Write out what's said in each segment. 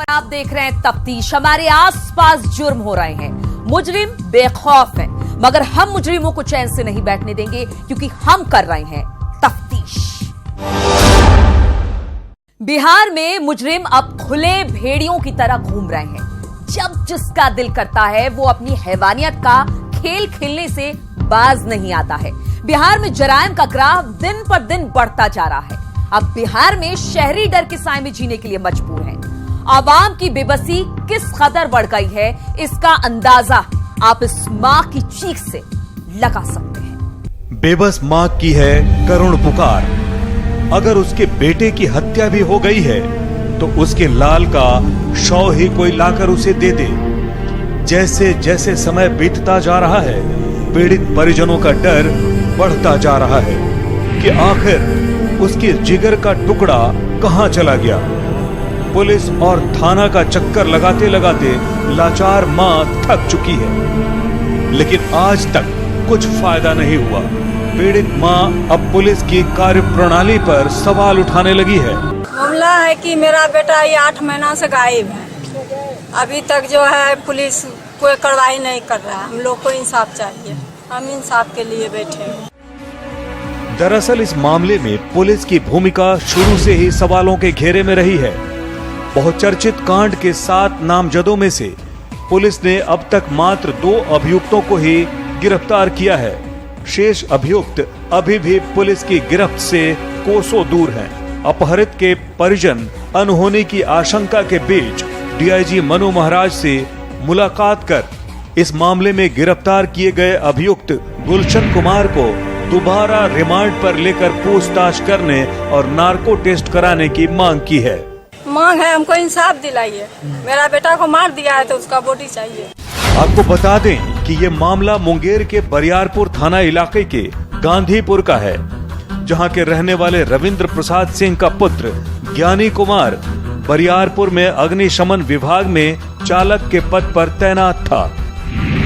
आप देख रहे हैं तफ्तीश। हमारे आसपास जुर्म हो रहे हैं, मुजरिम बेखौफ हैं, मगर हम मुजरिमों को चैन से नहीं बैठने देंगे क्योंकि हम कर रहे हैं तफ्तीश। बिहार में मुजरिम अब खुले भेड़ियों की तरह घूम रहे हैं। जब जिसका दिल करता है वो अपनी हैवानियत का खेल खेलने से बाज नहीं आता है। बिहार में जराइम का ग्राफ दिन पर दिन बढ़ता जा रहा है। अब बिहार में शहरी डर के साए में जीने के लिए मजबूर हैं। आवाम की बेबसी किस कदर बढ़ गई है, इसका अंदाजा आप इस मां की चीख से लगा सकते हैं। बेबस मां की है करुण पुकार। अगर उसके बेटे की हत्या भी हो गई है तो उसके लाल का शव ही कोई लाकर उसे दे दे। जैसे जैसे समय बीतता जा रहा है, पीड़ित परिजनों का डर बढ़ता जा रहा है कि आखिर उसके जिगर का टुकड़ा कहां चला गया। पुलिस और थाना का चक्कर लगाते लगाते लाचार मां थक चुकी है, लेकिन आज तक कुछ फायदा नहीं हुआ। पीड़ित मां अब पुलिस की कार्यप्रणाली पर सवाल उठाने लगी है। मामला है कि मेरा बेटा ये 8 महीना से गायब है। अभी तक जो है पुलिस कोई कार्रवाई नहीं कर रहा है। हम लोग को इंसाफ चाहिए, हम इंसाफ के लिए बैठे हैं। दरअसल इस मामले में पुलिस की भूमिका शुरू से ही सवालों के घेरे में रही है। बहुचर्चित कांड के 7 नामजदों में से पुलिस ने अब तक मात्र 2 अभियुक्तों को ही गिरफ्तार किया है। शेष अभियुक्त अभी भी पुलिस की गिरफ्त से कोसों दूर हैं। अपहरित के परिजन अनहोनी की आशंका के बीच डीआईजी मनु महाराज से मुलाकात कर इस मामले में गिरफ्तार किए गए अभियुक्त गुलशन कुमार को दोबारा रिमांड पर लेकर पूछताछ करने और नार्को टेस्ट कराने की मांग की है। मांग है हमको इंसाफ दिलाइए। मेरा बेटा को मार दिया है तो उसका बॉडी चाहिए। आपको बता दें कि ये मामला मुंगेर के बरियारपुर थाना इलाके के गांधीपुर का है, जहां के रहने वाले रविंद्र प्रसाद सिंह का पुत्र ज्ञानी कुमार बरियारपुर में अग्निशमन विभाग में चालक के पद पर तैनात था।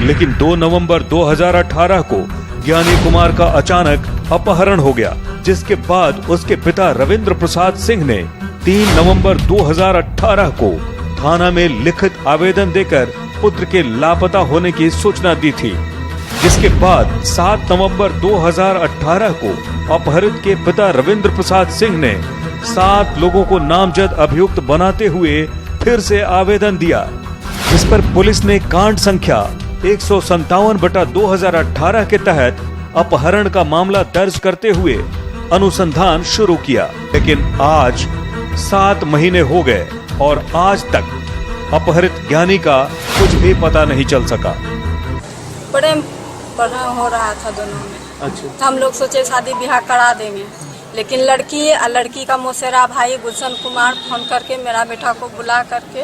लेकिन 2 नवंबर 2018 को ज्ञानी कुमार का अचानक अपहरण हो गया, जिसके बाद उसके पिता रविंद्र प्रसाद सिंह ने 3 नवंबर 2018 को थाना में लिखित आवेदन देकर पुत्र के लापता होने की सूचना दी थी। जिसके बाद 7 नवंबर 2018 को अपहरित के पिता रविंद्र प्रसाद सिंह ने 7 लोगों को नामजद अभियुक्त बनाते हुए फिर से आवेदन दिया, जिस पर पुलिस ने कांड संख्या 157/2018 के तहत अपहरण का मामला दर्ज करते हुए अनुसंधान शुरू किया। लेकिन आज 7 महीने हो गए और आज तक अपहरित ज्ञानी का कुछ भी पता नहीं चल सका। बड़े बढ़ा हो रहा था दोनों में। अच्छा। हम लोग सोचे शादी ब्याह करा देंगे, लेकिन लड़की का मौसेरा भाई गुलशन कुमार फोन करके मेरा बेटा को बुला करके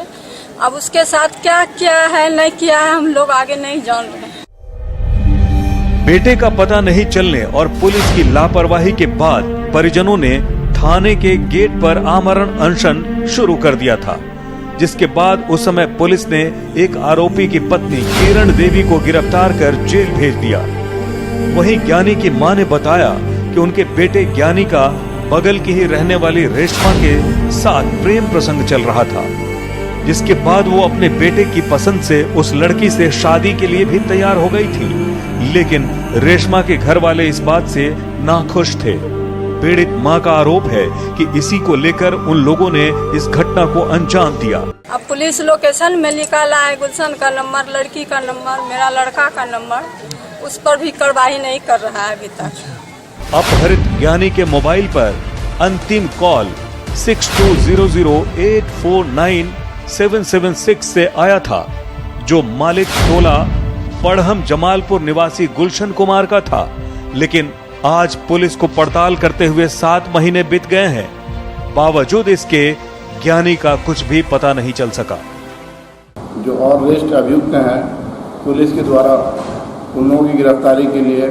अब उसके साथ क्या किया है नहीं किया है हम लोग आगे नहीं जान रहे। बेटे का पता नहीं चलने और पुलिस की लापरवाही के बाद परिजनों ने थाने के गेट पर आमरण अनशन शुरू कर दिया था, जिसके बाद उस समय पुलिस ने एक आरोपी की पत्नी किरण देवी को गिरफ्तार कर जेल भेज दिया। वहीं ज्ञानी की मां ने बताया कि उनके बेटे ज्ञानी का बगल की ही रहने वाली रेशमा के साथ प्रेम प्रसंग चल रहा था, जिसके बाद वो अपने बेटे की पसंद से उस लड़की से शादी के लिए भी तैयार हो गई थी। लेकिन रेशमा के घर वाले इस बात से नाखुश थे। पीड़ित मां का आरोप है कि इसी को लेकर उन लोगों ने इस घटना को अंजाम दिया। अब पुलिस लोकेशन में निकाला है गुलशन का नंबर, लड़की का नंबर, मेरा लड़का का नंबर, उस पर भी कार्रवाई नहीं कर रहा है अभी तक। अपहरित ज्ञानी के मोबाइल पर अंतिम कॉल 6200849776 से आया था, जो मालिक टोला पढ़म जमालपुर निवासी गुलशन कुमार का था। लेकिन आज पुलिस को पड़ताल करते हुए 7 महीने बीत गए हैं, बावजूद इसके ज्ञानी का कुछ भी पता नहीं चल सका। जो और रेस्ट अभियुक्त हैं, पुलिस के द्वारा उन लोगों की गिरफ्तारी के लिए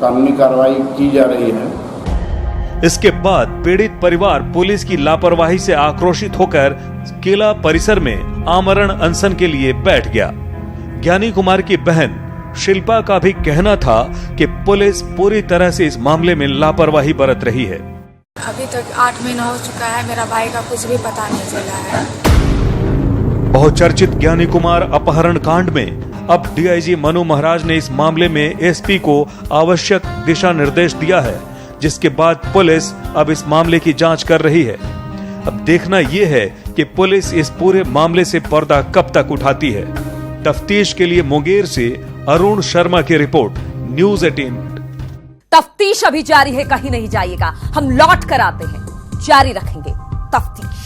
कानूनी कार्रवाई की जा रही है। इसके बाद पीड़ित परिवार पुलिस की लापरवाही से आक्रोशित होकर किला परिसर में आमरण अनशन के लिए बैठ गया। ज्ञानी कुमार की बहन शिल्पा का भी कहना था कि पुलिस पूरी तरह से इस मामले में लापरवाही बरत रही है। अभी तक 8 महीना हो चुका है, मेरा भाई का कुछ भी पता नहीं चला है। बहुचर्चित ज्ञानी कुमार अपहरण कांड में अब डीआईजी मनु महाराज ने इस मामले में एसपी को आवश्यक दिशा निर्देश दिया है, जिसके बाद पुलिस अब इस मामले की जांच कर रही है। अब देखना यह है कि पुलिस इस पूरे मामले से पर्दा कब तक उठाती है। तफ्तीश के लिए मुंगेर से अरुण शर्मा की रिपोर्ट, न्यूज़ 18। तफ्तीश अभी जारी है, कहीं नहीं जाइएगा, हम लौट कर आते हैं, जारी रखेंगे तफ्तीश।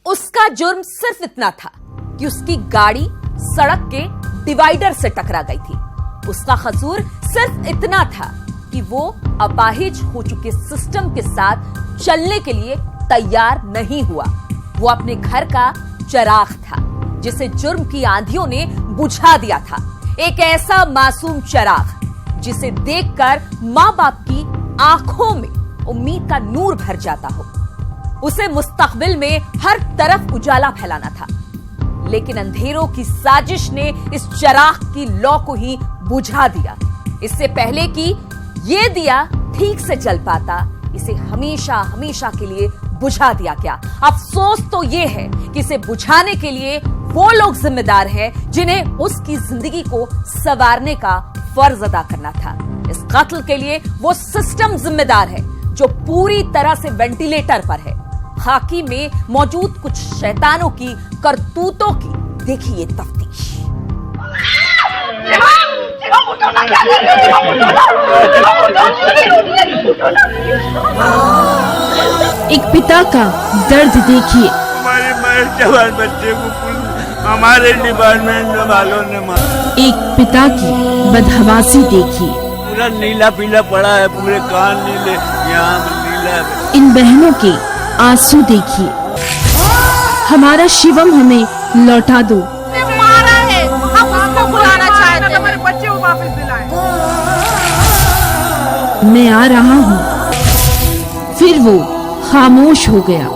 उसका जुर्म सिर्फ इतना था कि उसकी गाड़ी सड़क के डिवाइडर से टकरा गई थी। उसका कसूर सिर्फ इतना था कि वो अपाहिज हो चुके सिस्टम के साथ चलने के लिए तैयार नहीं हुआ। वो अपने घर का चिराग था जिसे जुर्म की आंधियों ने बुझा दिया था। एक ऐसा मासूम चिराग जिसे देखकर मां बाप की आंखों में उम्मीद का नूर भर जाता हो। उसे मुस्तकबिल में हर तरफ उजाला फैलाना था, लेकिन अंधेरों की साजिश ने इस चिराग की लौ को ही बुझा दिया। इससे पहले कि ये दिया ठीक से जल पाता, इसे हमेशा हमेशा के लिए बुझा दिया गया। अफसोस तो ये है कि इसे बुझाने के लिए वो लोग जिम्मेदार हैं जिन्हें उसकी जिंदगी को संवारने का फर्ज अदा करना था। इस कत्ल के लिए वो सिस्टम जिम्मेदार है जो पूरी तरह से वेंटिलेटर पर है। खाकी में मौजूद कुछ शैतानों की करतूतों की देखिए तफ्तीश। एक पिता का दर्द देखिए। हमारे मरे जवान बच्चे को हमारे डिपार्टमेंट वालों ने मारा। एक पिता की बदहवासी देखिए। पूरा नीला पीला पड़ा है, पूरे कान नीले, यहाँ नीला है। इन बहनों के आंसू देखिए। हमारा शिवम हमें लौटा दो। मारा है, हम उसको बुलाना चाहते हैं, हमारे बच्चे को वापस दिलाएं। मैं आ रहा हूँ। फिर वो खामोश हो गया।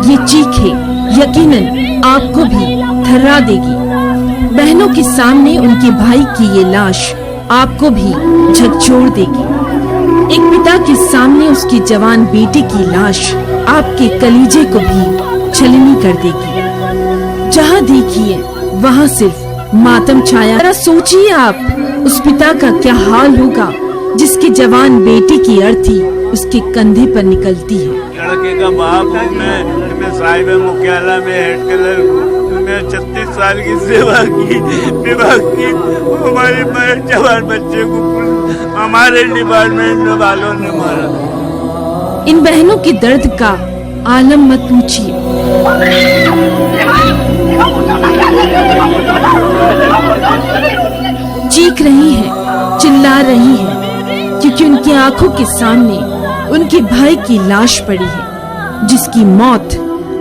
ये चीखें यकीनन आपको भी थर्रा देगी। बहनों के सामने उनके भाई की ये लाश आपको भी झकझोर देगी। एक पिता के सामने उसकी जवान बेटी की लाश आपके कलीजे को भी छलनी कर देगी। जहाँ देखिए वहाँ सिर्फ मातम छाया। जरा सोचिए आप उस पिता का क्या हाल होगा जिसकी जवान बेटी की अर्थी उसके कंधे पर निकलती है। लड़के का बाप हूँ मैं साहिब मुख्यालय में हेड क्लर्क हूँ। मैं 36 साल की सेवा की, विभाग की। हमारे मरे जवान बच्चे को हमारे डिपार्टमेंट वालों ने मारा। इन बहनों के दर्द का आलम मत पूछिए। चीख रही है, चिल्ला रही है, क्योंकि उनकी आंखों के सामने उनके भाई की लाश पड़ी है, जिसकी मौत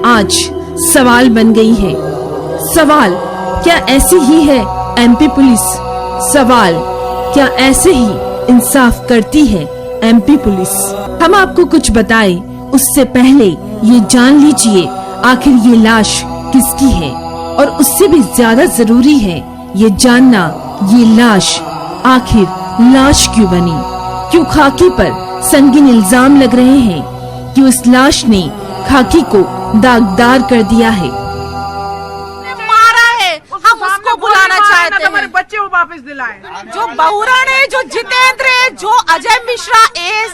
आज सवाल बन गई है। सवाल क्या ऐसी ही है एमपी पुलिस? सवाल क्या ऐसे ही इंसाफ करती है एमपी पुलिस? हम आपको कुछ बताएं उससे पहले ये जान लीजिए आखिर ये लाश किसकी है, और उससे भी ज्यादा जरूरी है ये जानना ये लाश आखिर लाश क्यों बनी। क्यों खाकी पर संगीन इल्जाम लग रहे हैं कि उस लाश ने खाकी को दागदार कर दिया है। मारा है, हम उसको बुलाना चाहते हैं, हमारे बच्चे को वापस दिलाएं। जो बहुरण है, जो जितेंद्र है, जो अजय मिश्रा एस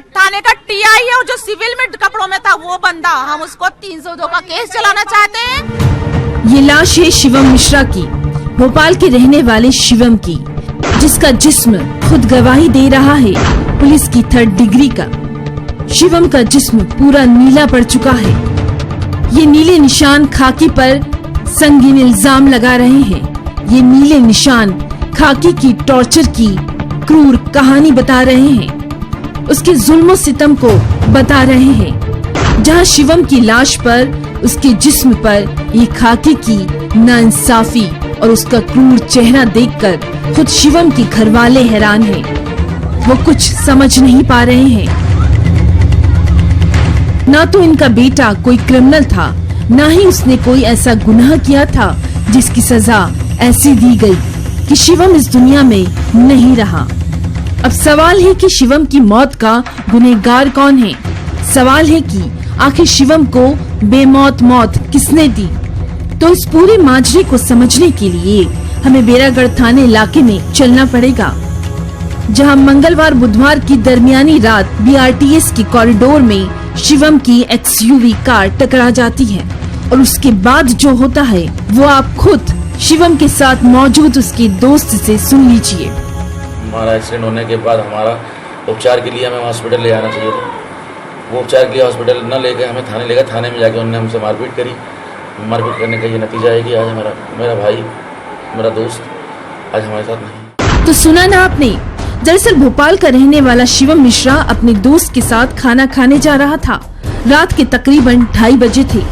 थाने का टीआई है और जो सिविल में कपड़ों में था वो बंदा, हम उसको 302 का केस चलाना चाहते हैं। ये लाश है शिवम मिश्रा की, भोपाल के रहने वाले शिवम की, जिसका जिस्म खुद गवाही दे रहा है पुलिस की 3rd डिग्री का। शिवम का जिस्म पूरा नीला पड़ चुका है। ये नीले निशान खाकी पर संगीन इल्जाम लगा रहे हैं। ये नीले निशान खाकी की टॉर्चर की क्रूर कहानी बता रहे हैं, उसके जुल्म सितम को बता रहे हैं। जहां शिवम की लाश पर, उसके जिस्म पर ये खाकी की नाइंसाफी और उसका क्रूर चेहरा देखकर खुद शिवम के घरवाले हैरान हैं। वो कुछ समझ नहीं पा रहे हैं। ना तो इनका बेटा कोई क्रिमिनल था, ना ही उसने कोई ऐसा गुनाह किया था जिसकी सजा ऐसी दी गई कि शिवम इस दुनिया में नहीं रहा। अब सवाल है कि शिवम की मौत का गुनहगार कौन है। सवाल है कि आखिर शिवम को बेमौत मौत किसने दी। तो इस पूरे माजरे को समझने के लिए हमें बेरागढ़ थाने इलाके में चलना पड़ेगा, जहां मंगलवार बुधवार की दरमियानी रात BRTS के कॉरिडोर में शिवम की XUV कार टकरा जाती है। और उसके बाद जो होता है वो आप खुद शिवम के साथ मौजूद उसके दोस्त से सुन लीजिए। हमारा एक्सीडेंट होने के बाद हमारा उपचार के लिए हमें हॉस्पिटल ले आना चाहिए था। वो उपचार के लिए हॉस्पिटल न लेकर हमें थाने ले गए। थाने में जाके उन्होंने हमसे मारपीट करी। मारपीट करने का ये नतीजा है कि आज मेरा भाई, मेरा दोस्त आज हमारे साथ नहीं। तो सुना ना आपने, दरअसल भोपाल का रहने वाला शिवम मिश्रा अपने दोस्त के साथ खाना खाने जा रहा था। रात के तकरीबन 2:30 बजे थे।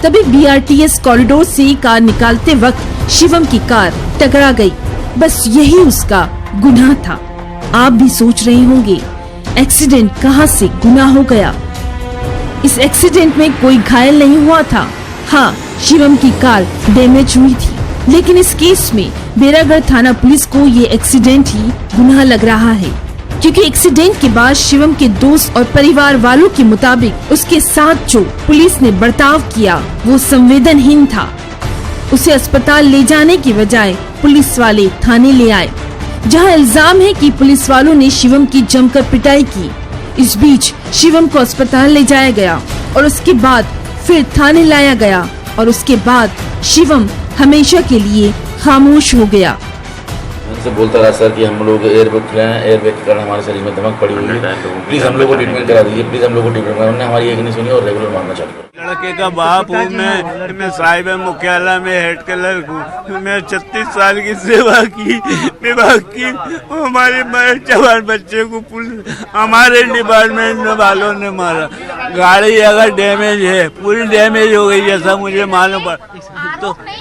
तभी BRTS कॉरिडोर से कार निकालते वक्त शिवम की कार टकरा गई। बस यही उसका गुनाह था। आप भी सोच रहे होंगे एक्सीडेंट कहां से गुनाह हो गया। इस एक्सीडेंट में कोई घायल नहीं हुआ था। हाँ, शिवम की कार डैमेज हुई थी, लेकिन इस केस में बेरागढ़ थाना पुलिस को ये एक्सीडेंट ही गुनाह लग रहा है, क्योंकि एक्सीडेंट के बाद शिवम के दोस्त और परिवार वालों के मुताबिक उसके साथ जो पुलिस ने बर्ताव किया वो संवेदनहीन था। उसे अस्पताल ले जाने की बजाय पुलिस वाले थाने ले आए, जहां इल्जाम है कि पुलिस वालों ने शिवम की जमकर पिटाई की। इस बीच शिवम को अस्पताल ले जाया गया और उसके बाद फिर थाने लाया गया और उसके बाद शिवम हमेशा के लिए खामोश हो गया। उनसे बोलता रहा सर कि हम लोग एयरबैग खिलाएं, एयरबैग के कारण हमारे शरीर में दमक पड़ी हुई है, प्लीज हम लोग को ट्रीटमेंट करा दीजिए, प्लीज हम लोग को ट्रीटमेंट करा। उन्होंने हमारी एक नहीं सुनी और रेगुलर मारना चालू किया। लड़के का बाप हूँ मैं साहिब मुख्यालय में हेड क्लर्क हूँ। मैं 36 साल की सेवा की, विभाग की। हमारे जवान बच्चे को हमारे डिपार्टमेंट वालों ने मारा। गाड़ी अगर डैमेज है, पूरी डैमेज हो गई जैसा मुझे मालूम पड़ा,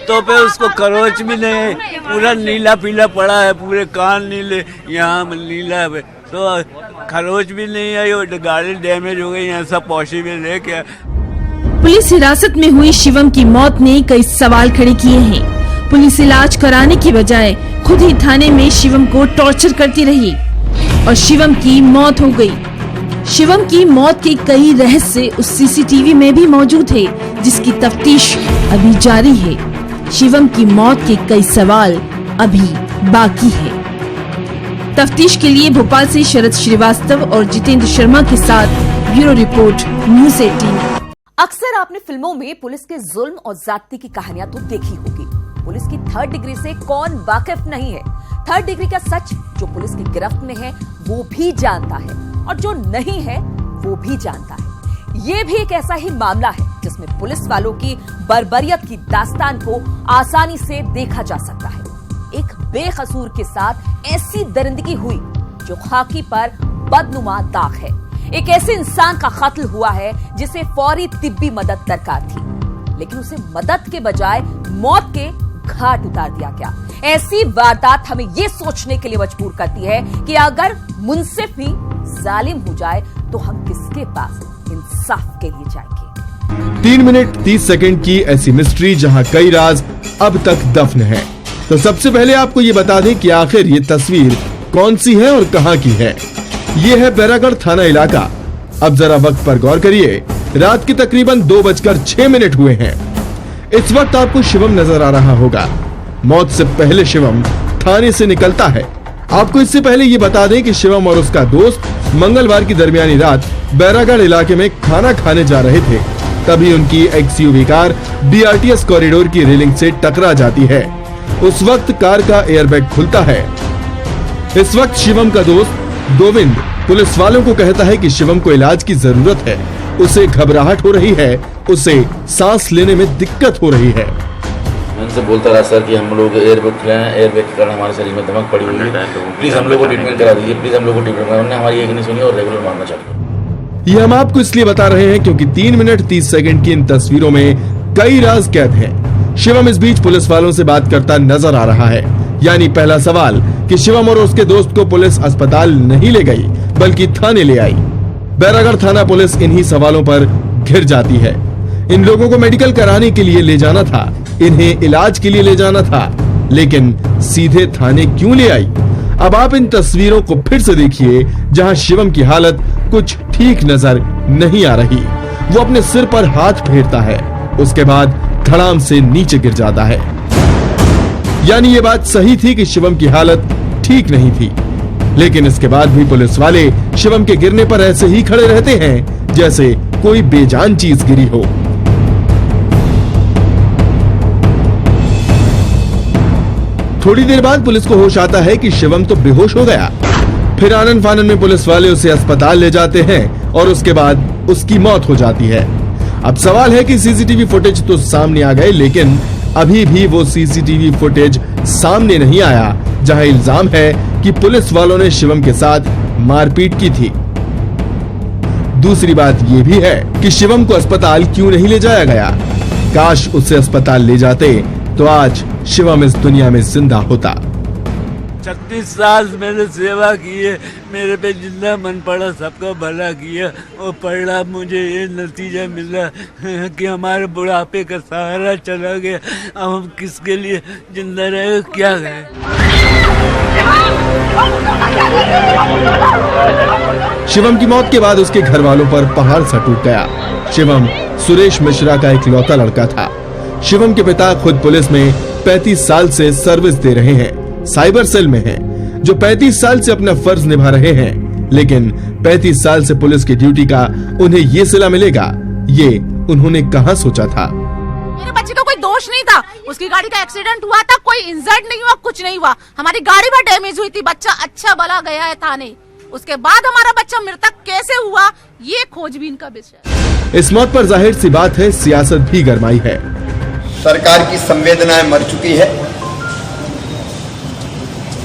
तो पे उसको खरोच भी नहीं है, पूरा नीला पीला पड़ा है, पूरे कान नीले, यहाँ नीला है, तो खरोच भी नहीं आई और गाड़ी डैमेज हो गई। ऐसा पॉसिबल है क्या? पुलिस हिरासत में हुई शिवम की मौत ने कई सवाल खड़े किए हैं। पुलिस इलाज कराने की बजाय खुद ही थाने में शिवम को टॉर्चर करती रही और शिवम की मौत हो गई। शिवम की मौत के कई रहस्य उस CCTV में भी मौजूद है, जिसकी तफ्तीश अभी जारी है। शिवम की मौत के कई सवाल अभी बाकी है। तफ्तीश के लिए भोपाल से शरद श्रीवास्तव और जितेंद्र शर्मा के साथ ब्यूरो रिपोर्ट, न्यूज़ 18। अक्सर आपने फिल्मों में पुलिस के जुल्म और जाति की कहानियां तो देखी होगी। पुलिस की 3rd डिग्री से कौन वाकिफ नहीं है। 3rd डिग्री का सच जो पुलिस की गिरफ्त में है वो भी जानता है, और जो नहीं है वो भी जानता है। ये भी एक ऐसा ही मामला है जिसमें पुलिस वालों की बर्बरियत की दास्तान को आसानी से देखा जा सकता है। एक बेकसूर के साथ ऐसी दरिंदगी हुई जो खाकी पर बदनुमा दाग है। एक ऐसे इंसान का कत्ल हुआ है जिसे फौरी तिब्बी मदद दरकार थी, लेकिन उसे मदद के बजाय मौत के घाट उतार दिया गया। ऐसी वारदात हमें यह सोचने के लिए मजबूर करती है कि अगर मुंसिफ ही जालिम हो जाए तो हम किसके पास इंसाफ के लिए जाएंगे। 3 मिनट 30 सेकंड की ऐसी मिस्ट्री जहां कई राज अब तक दफन है। तो सबसे पहले आपको ये बता दें कि आखिर ये तस्वीर कौन सी है और कहां की है। ये है बेरागढ़ थाना इलाका। अब जरा वक्त पर गौर करिए। रात के तकरीबन 2:06 हुए हैं। इस वक्त आपको शिवम नजर आ रहा होगा। मौत से पहले शिवम थाने से निकलता है। आपको इससे पहले ये बता दें कि शिवम और उसका दोस्त मंगलवार की दरमियानी रात बेरागढ़ इलाके में खाना खाने जा रहे थे। तभी उनकी XUV कार BRTS कॉरिडोर की रेलिंग से टकरा जाती है। उस वक्त कार का एयरबैग खुलता है। इस वक्त शिवम का दोस्त गोविंद पुलिस वालों को कहता है कि शिवम को इलाज की जरूरत है, उसे घबराहट हो रही है, उसे सांस लेने में दिक्कत हो रही है। उनसे बोलता रहा सर कि हम लोग एयरबैग खिलाएं, एयरबैग के कारण हमारे शरीर में दमक पड़ी हुई है, प्लीज हम लोग को ट्रीटमेंट करा दीजिए, प्लीज हम लोग को ट्रीटमेंट करा। उन्होंने हमारी एक नहीं सुनी और रेगुलर मारना चालू किया। ये हम आपको इसलिए बता रहे हैं क्योंकि 3 मिनट 30 सेकंड की इन तस्वीरों में कई राज कैद हैं। शिवम इस बीच पुलिस वालों से बात करता नजर आ रहा है। यानी पहला सवाल कि शिवम और उसके दोस्त को पुलिस अस्पताल नहीं ले गई बल्कि थाने ले आई। बेरागढ़ थाना पुलिस इन्हीं सवालों पर घिर जाती है। इन लोगों को मेडिकल कराने के लिए ले जाना था, इन्हें इलाज के लिए ले जाना था, लेकिन सीधे थाने क्यों ले आई? अब आप इन तस्वीरों को फिर से देखिए, जहां शिवम की हालत कुछ ठीक नजर नहीं आ रही। वो अपने सिर पर हाथ फेरता है, उसके बाद धड़ाम से नीचे गिर जाता है। यानी ये बात सही थी कि शिवम की हालत ठीक नहीं थी, लेकिन इसके बाद भी पुलिस वाले शिवम के गिरने पर ऐसे ही खड़े रहते हैं जैसे कोई बेजान चीज गिरी हो। थोड़ी देर बाद पुलिस को होश आता है कि शिवम तो बेहोश हो गया। फिर आनन फानन में पुलिस वाले उसे अस्पताल ले जाते हैं और उसके बाद उसकी मौत हो जाती है। अब सवाल है कि सीसीटीवी फुटेज तो सामने आ गए, लेकिन अभी भी वो सीसीटीवी फुटेज सामने नहीं आया जहां इल्जाम है कि पुलिस वालों ने शिवम के साथ मारपीट की थी। दूसरी बात ये भी है कि शिवम को अस्पताल क्यों नहीं ले जाया गया? काश उसे अस्पताल ले जाते तो आज शिवम इस दुनिया में जिंदा होता। 36 साल मैंने सेवा की है, मेरे पे जितना मन पड़ा सबका भला किया और पड़ा मुझे ये नतीजा मिला कि हमारे बुढ़ापे का सहारा चला गया। अब हम किसके लिए जिंदा रहे, क्या करें? शिवम की मौत के बाद उसके घर वालों पर पहाड़ सा टूट गया। शिवम सुरेश मिश्रा का इकलौता लड़का था। शिवम के पिता खुद पुलिस में 35 साल से सर्विस दे रहे हैं, साइबर सेल में हैं, जो 35 साल से अपना फर्ज निभा रहे हैं, लेकिन 35 साल से पुलिस की ड्यूटी का उन्हें ये सिला मिलेगा, ये उन्होंने कहां सोचा था। मेरे बच्चे का कोई दोष नहीं था, उसकी गाड़ी का एक्सीडेंट हुआ था, कोई इंजर्ड नहीं हुआ, कुछ नहीं हुआ। हमारी गाड़ी भी डैमेज हुई थी, बच्चा अच्छा भला गया है थाने। उसके बाद हमारा बच्चा मृतक कैसे हुआ, ये खोजबीन का विषय। इस मौत पर जाहिर सी बात है सियासत भी गरमाई है। सरकार की संवेदनाएं मर चुकी है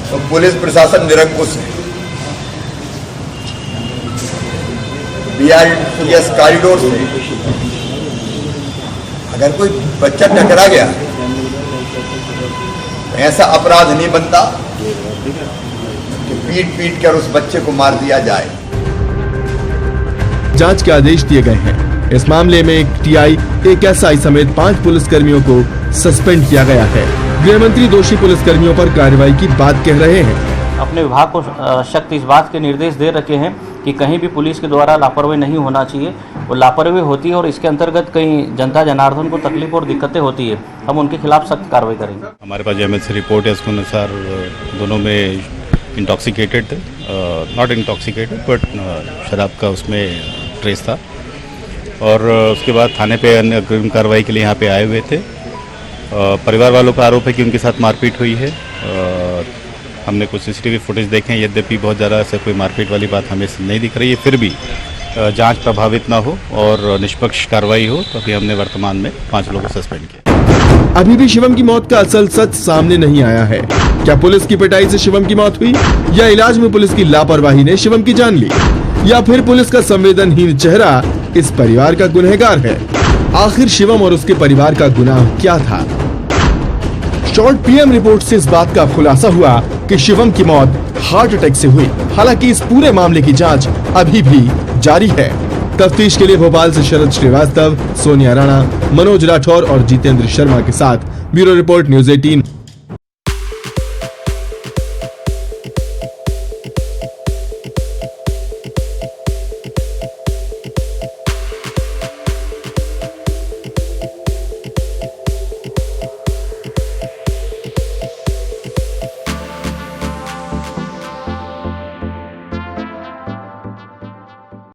तो पुलिस प्रशासन निरंकुश है। BRTS कॉरिडोर से अगर कोई बच्चा टकरा गया तो ऐसा अपराध नहीं बनता कि पीट कर उस बच्चे को मार दिया जाए। जांच के आदेश दिए गए हैं। इस मामले में एक TI, एक SI समेत 5 पुलिसकर्मियों को सस्पेंड किया गया है। गृह मंत्री दोषी पुलिसकर्मियों पर कार्रवाई की बात कह रहे हैं। अपने विभाग को सख्त इस बात के निर्देश दे रखे हैं कि कहीं भी पुलिस के द्वारा लापरवाही नहीं होना चाहिए। वो लापरवाही होती है और इसके अंतर्गत कई जनता जनार्दन को तकलीफ और दिक्कतें होती है, हम उनके खिलाफ सख्त कार्रवाई करेंगे। हमारे पास जो MLC रिपोर्ट है उसके अनुसार दोनों में इंटॉक्सिकेटेड थे, नॉट इंटॉक्सिकेटेड बट शराब का उसमें ट्रेस था। और उसके बाद थाने पे अन्य अग्रिम कार्रवाई के लिए यहाँ पे आए हुए थे। परिवार वालों का आरोप है कि उनके साथ मारपीट हुई है। हमने कुछ CCTV फुटेज देखे हैं, यद्यपि बहुत ज़्यादा ऐसे कोई मारपीट वाली बात हमें नहीं दिख रही है। फिर भी जांच प्रभावित ना हो और निष्पक्ष कार्रवाई हो, तो अभी हमने वर्तमान में 5 लोगों को सस्पेंड किया। अभी भी शिवम की मौत का असल सच सामने नहीं आया है। क्या पुलिस की पिटाई से शिवम की मौत हुई, या इलाज में पुलिस की लापरवाही ने शिवम की जान ली, या फिर पुलिस का संवेदनहीन चेहरा इस परिवार का गुनहगार है? आखिर शिवम और उसके परिवार का गुनाह क्या था? शॉर्ट PM रिपोर्ट से इस बात का खुलासा हुआ कि शिवम की मौत हार्ट अटैक से हुई। हालांकि इस पूरे मामले की जांच अभी भी जारी है। तफ्तीश के लिए भोपाल से शरद श्रीवास्तव, सोनिया राणा, मनोज राठौर और जितेंद्र शर्मा के साथ ब्यूरो रिपोर्ट न्यूज़ 18।